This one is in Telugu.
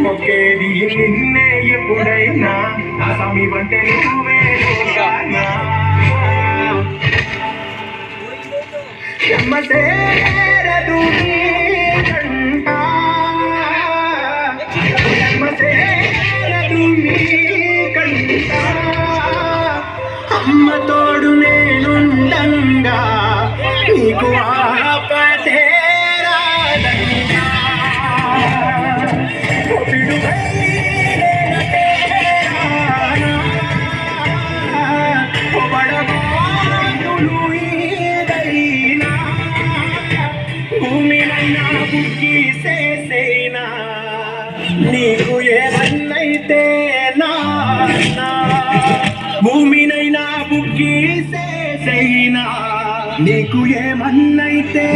మొక్కేది నిన్నే ఎప్పుడైనా నా సమీ వంటే నువ్వే సేరదు కంట సేరదు కంట అమ్మ తోడు నేనుండంగా నీకు ఆపతేరాదంగా భూమినైనా బుక్కి చేసేనా నీకు ఏమన్నైతే నా భూమినైనా బుక్కి చేసేనా నీకు ఏమన్నైతే